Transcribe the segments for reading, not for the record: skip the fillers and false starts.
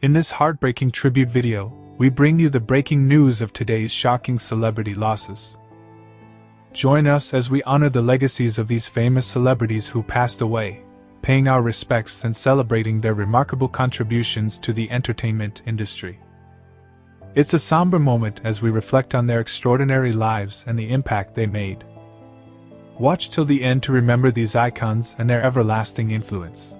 In this heartbreaking tribute video, we bring you the breaking news of today's shocking celebrity losses. Join us as we honor the legacies of these famous celebrities who passed away, paying our respects and celebrating their remarkable contributions to the entertainment industry. It's a somber moment as we reflect on their extraordinary lives and the impact they made. Watch till the end to remember these icons and their everlasting influence.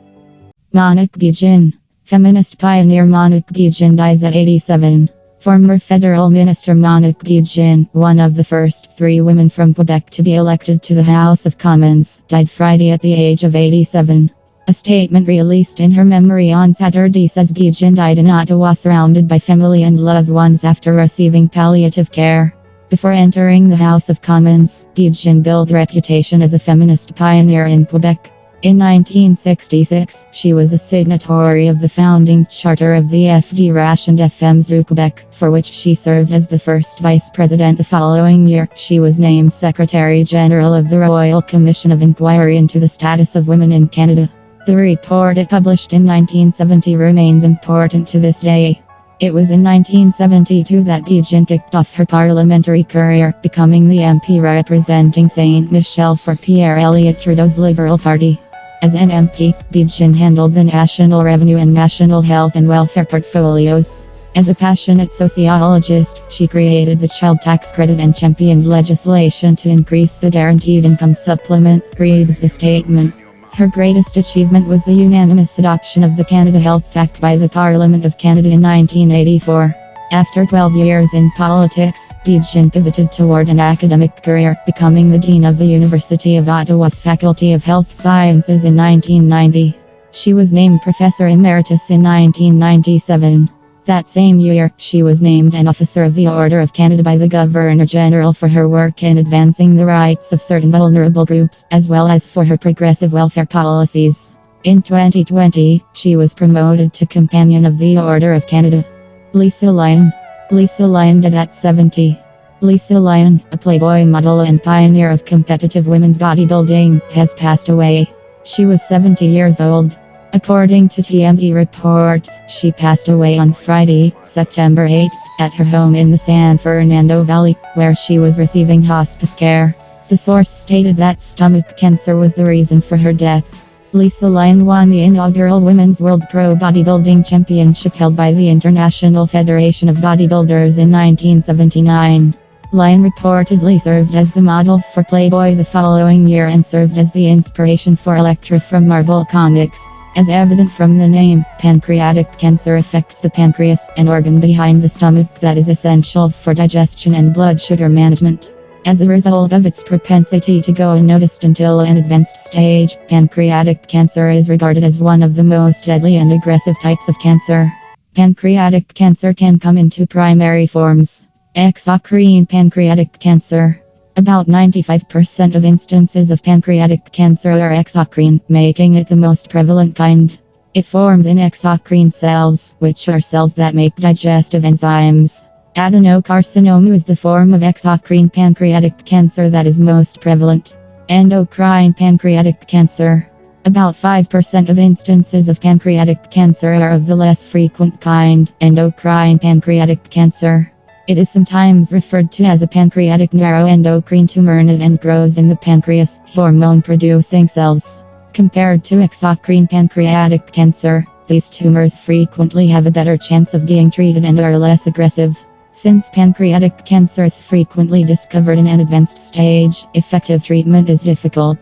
Monik Begin. Feminist pioneer Monik Begin dies at 87. Former federal minister Monik Begin, one of the first 3 women from Quebec to be elected to the House of Commons, died Friday at the age of 87. A statement released in her memory on Saturday says Begin died in Ottawa surrounded by family and loved ones after receiving palliative care. Before entering the House of Commons, Begin built a reputation as a feminist pioneer in Quebec. In 1966, she was a signatory of the founding charter of the FDRH and FMs du Quebec, for which she served as the first vice president. The following year, she was named Secretary General of the Royal Commission of Inquiry into the Status of Women in Canada. The report it published in 1970 remains important to this day. It was in 1972 that Begin kicked off her parliamentary career, becoming the MP representing Saint Michel for Pierre Elliott Trudeau's Liberal Party. As an MP, Begin handled the national revenue and national health and welfare portfolios. As a passionate sociologist, she created the child tax credit and championed legislation to increase the guaranteed income supplement, reads the statement. Her greatest achievement was the unanimous adoption of the Canada Health Act by the Parliament of Canada in 1984. After 12 years in politics, Begin pivoted toward an academic career, becoming the Dean of the University of Ottawa's Faculty of Health Sciences in 1990. She was named Professor Emeritus in 1997. That same year, she was named an Officer of the Order of Canada by the Governor-General for her work in advancing the rights of certain vulnerable groups, as well as for her progressive welfare policies. In 2020, she was promoted to Companion of the Order of Canada. Lisa Lyon. Lisa Lyon died at 70. Lisa Lyon, a Playboy model and pioneer of competitive women's bodybuilding, has passed away. She was 70 years old. According to TMZ reports, she passed away on Friday, September 8, at her home in the San Fernando Valley, where she was receiving hospice care. The source stated that stomach cancer was the reason for her death. Lisa Lyon won the inaugural Women's World Pro Bodybuilding Championship held by the International Federation of Bodybuilders in 1979. Lyon reportedly served as the model for Playboy the following year and served as the inspiration for Elektra from Marvel Comics. As evident from the name, pancreatic cancer affects the pancreas, an organ behind the stomach that is essential for digestion and blood sugar management. As a result of its propensity to go unnoticed until an advanced stage, pancreatic cancer is regarded as one of the most deadly and aggressive types of cancer. Pancreatic cancer can come in 2 primary forms. Exocrine pancreatic cancer. About 95% of instances of pancreatic cancer are exocrine, making it the most prevalent kind. It forms in exocrine cells, which are cells that make digestive enzymes. Adenocarcinoma is the form of exocrine pancreatic cancer that is most prevalent. Endocrine pancreatic cancer. About 5% of instances of pancreatic cancer are of the less frequent kind, endocrine pancreatic cancer. It is sometimes referred to as a pancreatic neuroendocrine tumor and grows in the pancreas, hormone-producing cells. Compared to exocrine pancreatic cancer, these tumors frequently have a better chance of being treated and are less aggressive. Since pancreatic cancer is frequently discovered in an advanced stage, effective treatment is difficult.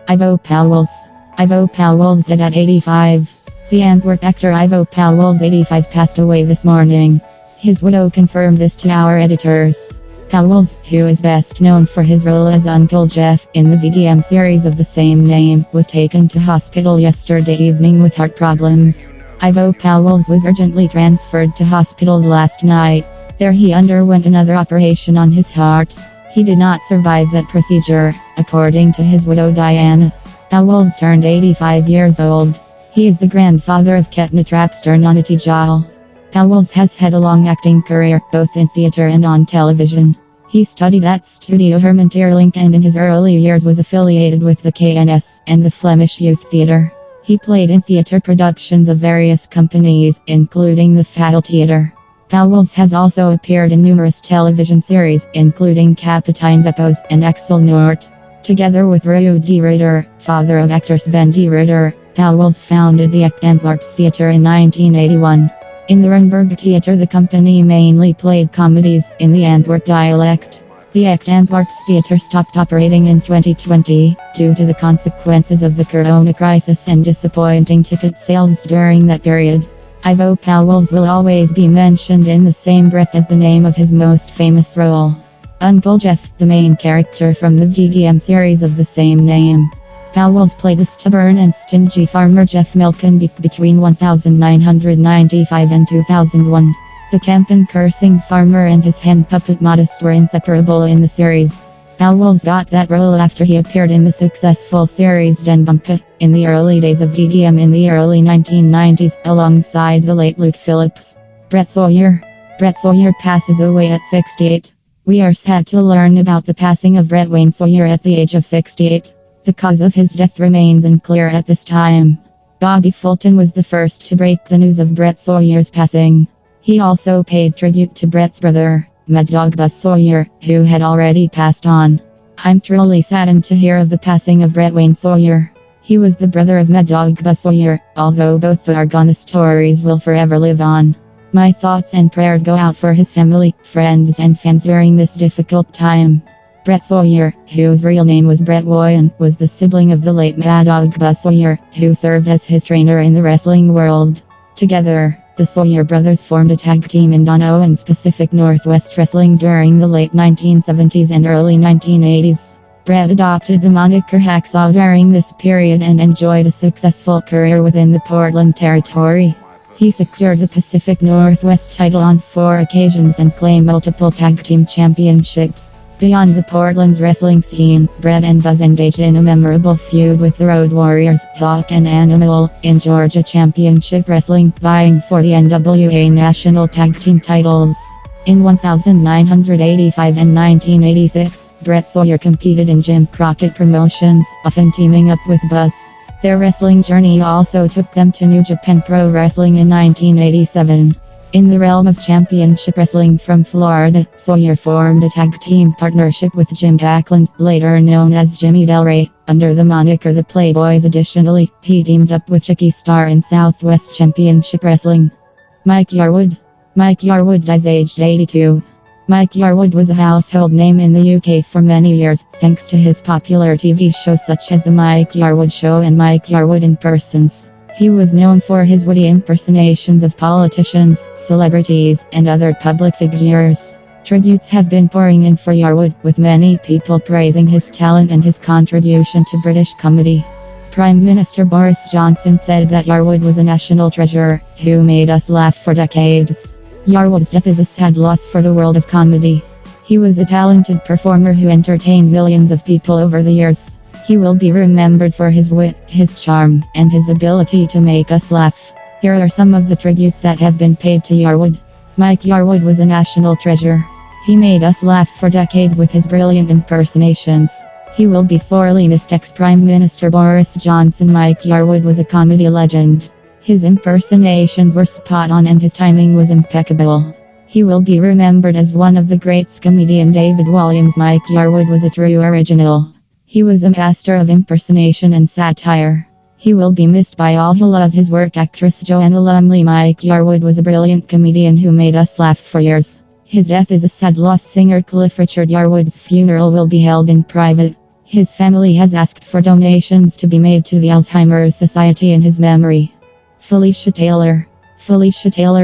Ivo Pauwels. Ivo Pauwels died at 85. The Antwerp actor Ivo Pauwels, 85, passed away this morning. His widow confirmed this to our editors. Pauwels, who is best known for his role as Uncle Jeff in the VDM series of the same name, was taken to hospital yesterday evening with heart problems. Ivo Pauwels was urgently transferred to hospital last night. There he underwent another operation on his heart. He did not survive that procedure, according to his widow Diana. Pauwels turned 85 years old. He is the grandfather of Ketna Trapster Nonati Jal. Pauwels has had a long acting career, both in theatre and on television. He studied at Studio Herman Teirlink and in his early years was affiliated with the KNS and the Flemish Youth Theatre. He played in theater productions of various companies, including the Fatal Theater. Pauwels has also appeared in numerous television series, including Kapitein Zeppos and Axel Noort. Together with Ruud de Ruyter, father of actor Sven de Ruyter, Pauwels founded the Echt Antwerps Theater in 1981. In the Rundburg Theater, the company mainly played comedies in the Antwerp dialect. The Echt Antwerps Theater stopped operating in 2020 due to the consequences of the corona crisis and disappointing ticket sales during that period. Ivo Pauwels will always be mentioned in the same breath as the name of his most famous role, Uncle Jeff, the main character from the VDM series of the same name. Pauwels played a stubborn and stingy farmer Jeff Melkenbeek between 1995 and 2001. The campaign-cursing farmer and his hen puppet Modest were inseparable in the series. Pauwels got that role after he appeared in the successful series Den Bumper in the early days of VDM in the early 1990s alongside the late Luke Phillips. Brett Sawyer passes away at 68. We are sad to learn about the passing of Brett Wayne Sawyer at the age of 68. The cause of his death remains unclear at this time. Bobby Fulton was the first to break the news of Brett Sawyer's passing. He also paid tribute to Brett's brother, Mad Dog Buzz Sawyer, who had already passed on. I'm truly saddened to hear of the passing of Brett Wayne Sawyer. He was the brother of Mad Dog Buzz Sawyer, although both are gone, the stories will forever live on. My thoughts and prayers go out for his family, friends and fans during this difficult time. Brett Sawyer, whose real name was Brett Woyan, was the sibling of the late Mad Dog Buzz Sawyer, who served as his trainer in the wrestling world. Together, the Sawyer brothers formed a tag team in Don Owen's Pacific Northwest Wrestling during the late 1970s and early 1980s. Brett adopted the moniker Hacksaw during this period and enjoyed a successful career within the Portland territory. He secured the Pacific Northwest title on 4 occasions and claimed multiple tag team championships. Beyond the Portland wrestling scene, Brett and Buzz engaged in a memorable feud with the Road Warriors, Hawk and Animal, in Georgia Championship Wrestling, vying for the NWA National Tag Team titles. In 1985 and 1986, Brett Sawyer competed in Jim Crockett Promotions, often teaming up with Buzz. Their wrestling journey also took them to New Japan Pro Wrestling in 1987. In the realm of championship wrestling from Florida, Sawyer formed a tag team partnership with Jim Backlund, later known as Jimmy Del Rey, under the moniker The Playboys. Additionally, he teamed up with Chicky Star in Southwest Championship Wrestling. Mike Yarwood dies aged 82. Mike Yarwood was a household name in the UK for many years, thanks to his popular TV shows such as The Mike Yarwood Show and Mike Yarwood in Persons. He was known for his witty impersonations of politicians, celebrities, and other public figures. Tributes have been pouring in for Yarwood, with many people praising his talent and his contribution to British comedy. Prime Minister Boris Johnson said that Yarwood was a national treasure, who made us laugh for decades. Yarwood's death is a sad loss for the world of comedy. He was a talented performer who entertained millions of people over the years. He will be remembered for his wit, his charm, and his ability to make us laugh. Here are some of the tributes that have been paid to Yarwood. Mike Yarwood was a national treasure. He made us laugh for decades with his brilliant impersonations. He will be sorely missed. Ex-Prime Minister Boris Johnson. Mike Yarwood was a comedy legend. His impersonations were spot on and his timing was impeccable. He will be remembered as one of the greats. Comedian David Walliams. Mike Yarwood was a true original. He was a master of impersonation and satire. He will be missed by all who love his work. Actress Joanna Lumley. Mike Yarwood was a brilliant comedian who made us laugh for years. His death is a sad loss. Singer Cliff Richard Yarwood's funeral will be held in private. His family has asked for donations to be made to the Alzheimer's Society in his memory. Felicia Taylor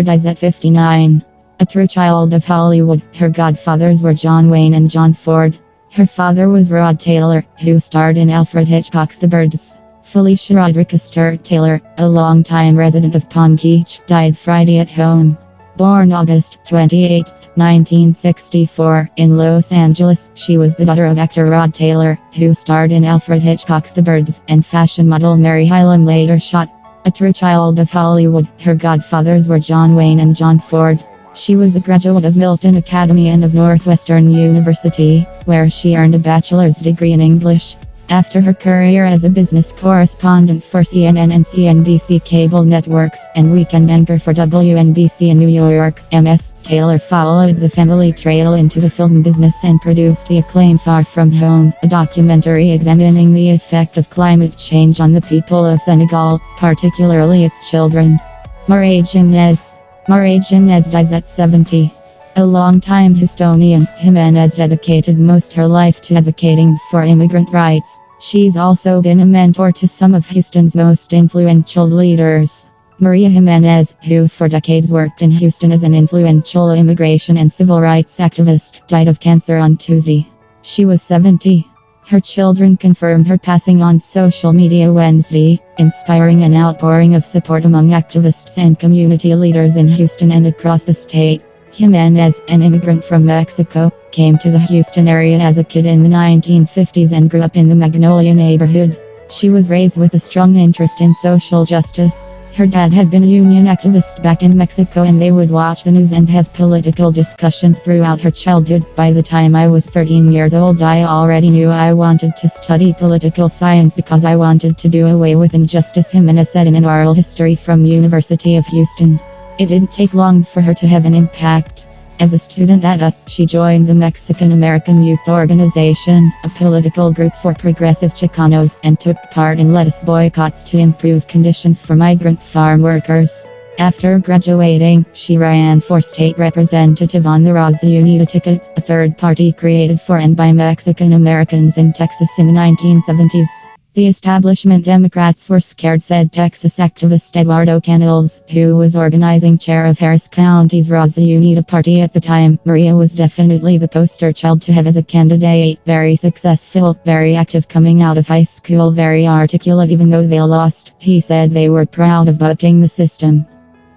dies at 59. A true child of Hollywood, her godfathers were John Wayne and John Ford. Her father was Rod Taylor, who starred in Alfred Hitchcock's The Birds. Felicia Rodriguez Sturt Taylor, a longtime resident of Palm Beach, died Friday at home. Born August 28, 1964, in Los Angeles, she was the daughter of actor Rod Taylor, who starred in Alfred Hitchcock's The Birds, and fashion model Mary Hylam later shot. A true child of Hollywood, her godfathers were John Wayne and John Ford. She was a graduate of Milton Academy and of Northwestern University, where she earned a bachelor's degree in English. After her career as a business correspondent for CNN and CNBC cable networks and weekend anchor for WNBC in New York, Ms. Taylor followed the family trail into the film business and produced the acclaimed Far From Home, a documentary examining the effect of climate change on the people of Senegal, particularly its children. Marie Jimenez dies at 70. A longtime Houstonian, Jimenez dedicated most her life to advocating for immigrant rights. She's also been a mentor to some of Houston's most influential leaders. Maria Jimenez, who for decades worked in Houston as an influential immigration and civil rights activist, died of cancer on Tuesday. She was 70. Her children confirmed her passing on social media Wednesday, inspiring an outpouring of support among activists and community leaders in Houston and across the state. Jimenez, an immigrant from Mexico, came to the Houston area as a kid in the 1950s and grew up in the Magnolia neighborhood. She was raised with a strong interest in social justice. Her dad had been a union activist back in Mexico, and they would watch the news and have political discussions throughout her childhood. By the time I was 13 years old, I already knew I wanted to study political science because I wanted to do away with injustice, Jimenez said in an oral history from University of Houston. It didn't take long for her to have an impact. As a student at she joined the Mexican American Youth Organization, a political group for progressive Chicanos, and took part in lettuce boycotts to improve conditions for migrant farm workers. After graduating, she ran for state representative on the Raza Unida ticket, a third party created for and by Mexican Americans in Texas in the 1970s. The establishment Democrats were scared, said Texas activist Eduardo Canales, who was organizing chair of Harris County's Raza Unida party at the time. Maria was definitely the poster child to have as a candidate. Very successful, very active coming out of high school, very articulate even though they lost. He said they were proud of bucking the system.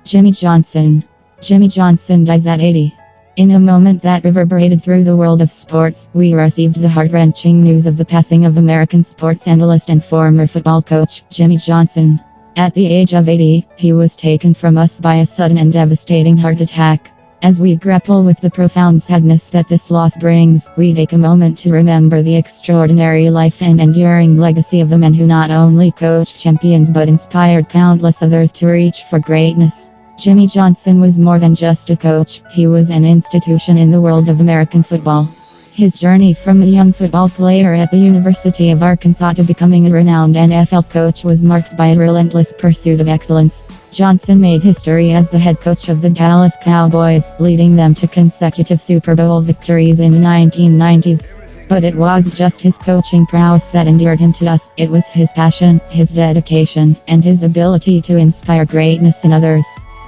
Jimmy Johnson dies at 80. In a moment that reverberated through the world of sports, we received the heart-wrenching news of the passing of American sports analyst and former football coach, Jimmy Johnson. At the age of 80, he was taken from us by a sudden and devastating heart attack. As we grapple with the profound sadness that this loss brings, we take a moment to remember the extraordinary life and enduring legacy of the man who not only coached champions but inspired countless others to reach for greatness. Jimmy Johnson was more than just a coach, he was an institution in the world of American football. His journey from a young football player at the University of Arkansas to becoming a renowned NFL coach was marked by a relentless pursuit of excellence. Johnson made history as the head coach of the Dallas Cowboys, leading them to consecutive Super Bowl victories in the 1990s. But it wasn't just his coaching prowess that endeared him to us, it was his passion, his dedication, and his ability to inspire greatness in others.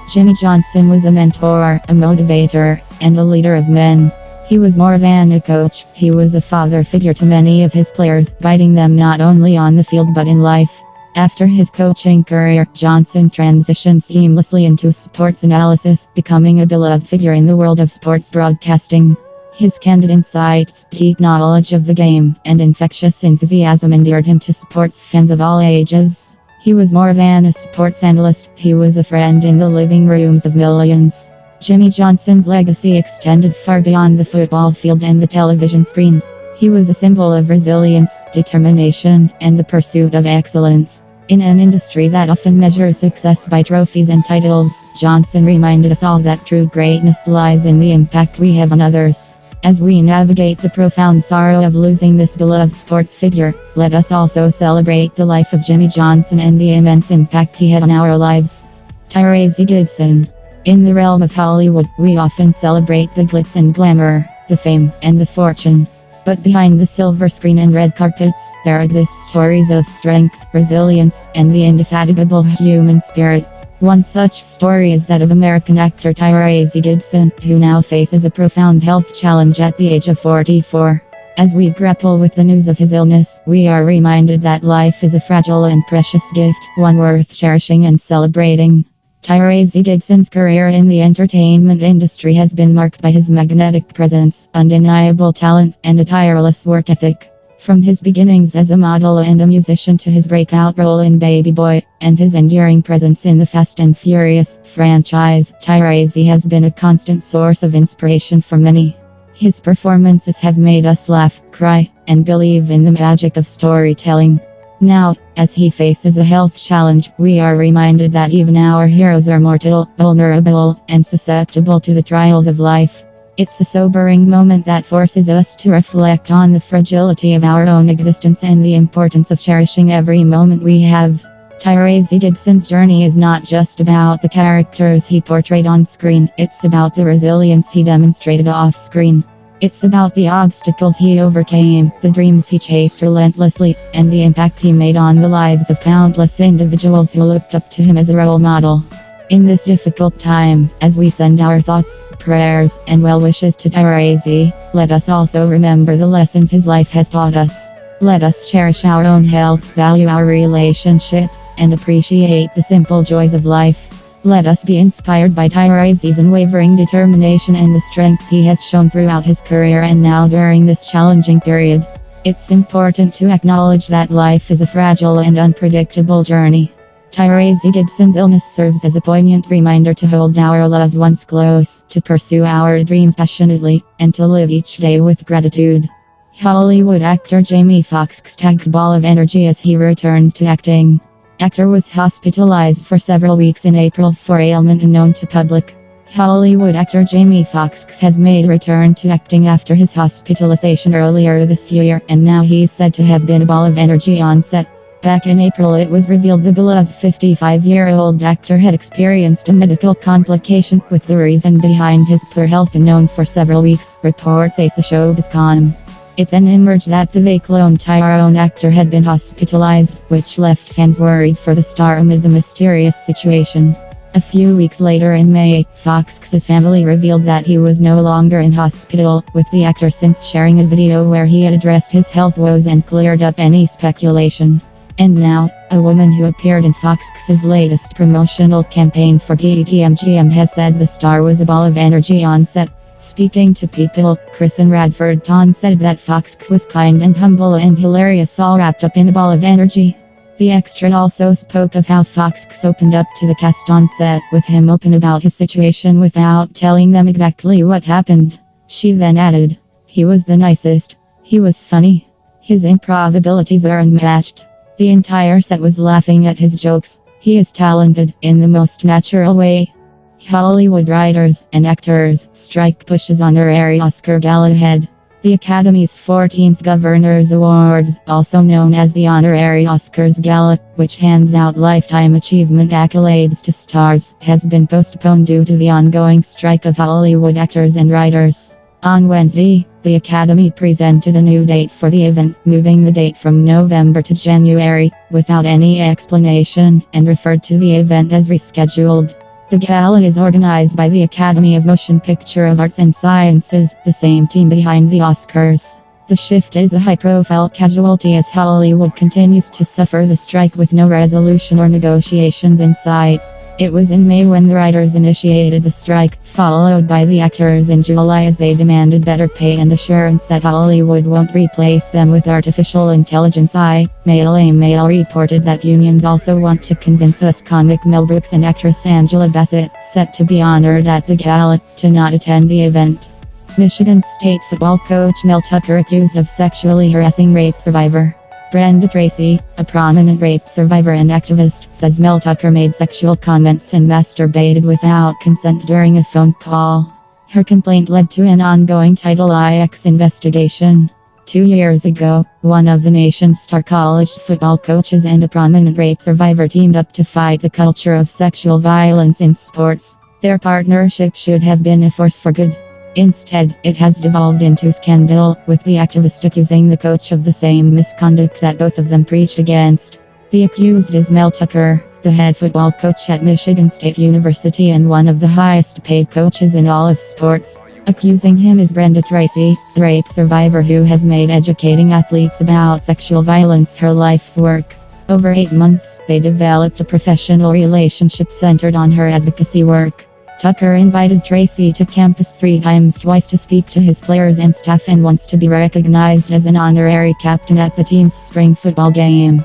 Jimmy Johnson was a mentor, a motivator, and a leader of men. He was more than a coach, he was a father figure to many of his players, guiding them not only on the field but in life. After his coaching career, Johnson transitioned seamlessly into sports analysis, becoming a beloved figure in the world of sports broadcasting. His candid insights, deep knowledge of the game, and infectious enthusiasm endeared him to sports fans of all ages. He was more than a sports analyst, he was a friend in the living rooms of millions. Jimmy Johnson's legacy extended far beyond the football field and the television screen. He was a symbol of resilience, determination, and the pursuit of excellence. In an industry that often measures success by trophies and titles, Johnson reminded us all that true greatness lies in the impact we have on others. As we navigate the profound sorrow of losing this beloved sports figure, let us also celebrate the life of Jimmy Johnson and the immense impact he had on our lives. Tyrese Gibson. In the realm of Hollywood, we often celebrate the glitz and glamour, the fame and the fortune. But behind the silver screen and red carpets, there exist stories of strength, resilience, and the indefatigable human spirit. One such story is that of American actor Tyrese Gibson, who now faces a profound health challenge at the age of 44. As we grapple with the news of his illness, we are reminded that life is a fragile and precious gift, one worth cherishing and celebrating. Tyrese Gibson's career in the entertainment industry has been marked by his magnetic presence, undeniable talent, and a tireless work ethic. From his beginnings as a model and a musician to his breakout role in Baby Boy, and his enduring presence in the Fast and Furious franchise, Tyrese has been a constant source of inspiration for many. His performances have made us laugh, cry, and believe in the magic of storytelling. Now, as he faces a health challenge, we are reminded that even our heroes are mortal, vulnerable, and susceptible to the trials of life. It's a sobering moment that forces us to reflect on the fragility of our own existence and the importance of cherishing every moment we have. Tyrese Gibson's journey is not just about the characters he portrayed on screen, it's about the resilience he demonstrated off screen. It's about the obstacles he overcame, the dreams he chased relentlessly, and the impact he made on the lives of countless individuals who looked up to him as a role model. In this difficult time, as we send our thoughts, prayers, and well wishes to Tyrese, let us also remember the lessons his life has taught us. Let us cherish our own health, value our relationships, and appreciate the simple joys of life. Let us be inspired by Tyrese's unwavering determination and the strength he has shown throughout his career and now during this challenging period. It's important to acknowledge that life is a fragile and unpredictable journey. Tyrese Gibson's illness serves as a poignant reminder to hold our loved ones close, to pursue our dreams passionately, and to live each day with gratitude. Hollywood actor Jamie Foxx tagged ball of energy as he returns to acting. Actor was hospitalized for several weeks in April for ailment unknown to public. Hollywood actor Jamie Foxx has made a return to acting after his hospitalization earlier this year, and now he's said to have been a ball of energy on set. Back in April, it was revealed the beloved 55-year-old actor had experienced a medical complication, with the reason behind his poor health unknown for several weeks, reports Showbiz.com. It then emerged that the they-cloned Tyrone actor had been hospitalized, which left fans worried for the star amid the mysterious situation. A few weeks later in May, Foxx's family revealed that he was no longer in hospital, with the actor since sharing a video where he addressed his health woes and cleared up any speculation. And now, a woman who appeared in Foxx's latest promotional campaign for PETMGM has said the star was a ball of energy on set. Speaking to People, Kristen Radford Tom said that Foxx was kind and humble and hilarious, all wrapped up in a ball of energy. The extra also spoke of how Foxx opened up to the cast on set, with him open about his situation without telling them exactly what happened. She then added, "He was the nicest. He was funny. His improv abilities are unmatched. The entire set was laughing at his jokes. He is talented, in the most natural way." Hollywood writers and actors strike pushes honorary Oscar gala ahead. The Academy's 14th Governors Awards, also known as the Honorary Oscars Gala, which hands out lifetime achievement accolades to stars, has been postponed due to the ongoing strike of Hollywood actors and writers. On Wednesday, the Academy presented a new date for the event, moving the date from November to January, without any explanation, and referred to the event as rescheduled. The gala is organized by the Academy of Motion Picture Arts and Sciences, the same team behind the Oscars. The shift is a high-profile casualty as Hollywood continues to suffer the strike with no resolution or negotiations in sight. It was in May when the writers initiated the strike, followed by the actors in July as they demanded better pay and assurance that Hollywood won't replace them with artificial intelligence. Mail reported that unions also want to convince us comic Mel Brooks and actress Angela Bassett, set to be honored at the gala, to not attend the event. Michigan State football coach Mel Tucker accused of sexually harassing rape survivor Brenda Tracy, a prominent rape survivor and activist, says Mel Tucker made sexual comments and masturbated without consent during a phone call. Her complaint led to an ongoing Title IX investigation. 2 years ago, one of the nation's star college football coaches and a prominent rape survivor teamed up to fight the culture of sexual violence in sports. Their partnership should have been a force for good. Instead, it has devolved into scandal, with the activist accusing the coach of the same misconduct that both of them preached against. The accused is Mel Tucker, the head football coach at Michigan State University and one of the highest paid coaches in all of sports. Accusing him is Brenda Tracy, the rape survivor who has made educating athletes about sexual violence her life's work. Over 8 months, they developed a professional relationship centered on her advocacy work. Tucker invited Tracy to campus 3 times, twice to speak to his players and staff and once to be recognized as an honorary captain at the team's spring football game.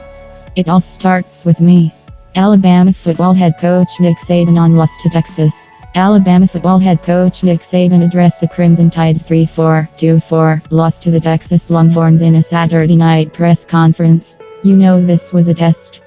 It all starts with me. Alabama football head coach Nick Saban on loss to Texas. Alabama football head coach Nick Saban addressed the Crimson Tide 3-4 loss to the Texas Longhorns in a Saturday night press conference. "You know this was a test,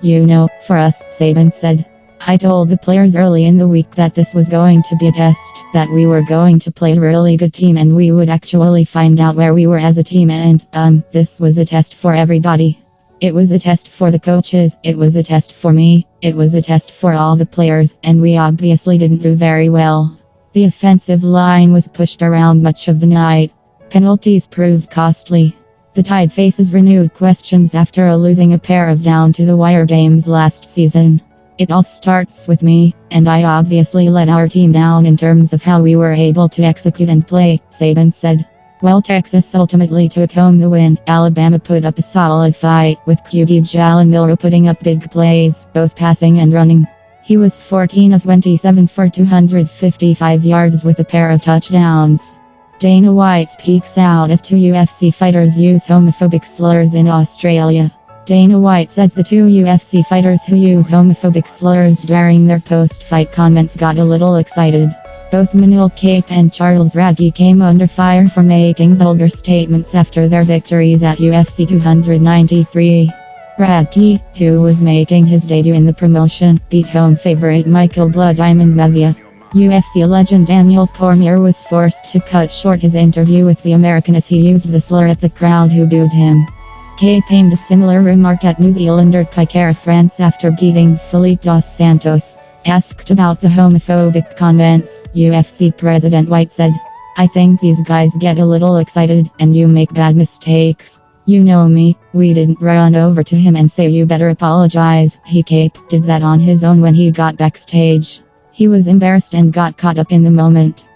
for us," Saban said. "I told the players early in the week that this was going to be a test, that we were going to play a really good team and we would actually find out where we were as a team and, this was a test for everybody. It was a test for the coaches, it was a test for me, it was a test for all the players, and we obviously didn't do very well." The offensive line was pushed around much of the night. Penalties proved costly. The Tide faces renewed questions after losing a pair of down-to-the-wire games last season. "It all starts with me, and I obviously let our team down in terms of how we were able to execute and play," Saban said. While Texas ultimately took home the win, Alabama put up a solid fight, with QB Jalen Milroe putting up big plays, both passing and running. He was 14 of 27 for 255 yards with a pair of touchdowns. Dana White speaks out as two UFC fighters use homophobic slurs in Australia. Dana White says the two UFC fighters who use homophobic slurs during their post-fight comments got a little excited. Both Manil Kape and Charles Radke came under fire for making vulgar statements after their victories at UFC 293. Radke, who was making his debut in the promotion, beat home favorite Michael "Blood Diamond" Mavia. UFC legend Daniel Cormier was forced to cut short his interview with the American as he used the slur at the crowd who booed him. Kape aimed a similar remark at New Zealander Kykera France after beating Felipe dos Santos. Asked about the homophobic comments, UFC President White said, "I think these guys get a little excited, and you make bad mistakes. You know me, we didn't run over to him and say you better apologize. Kape did that on his own when he got backstage. He was embarrassed and got caught up in the moment."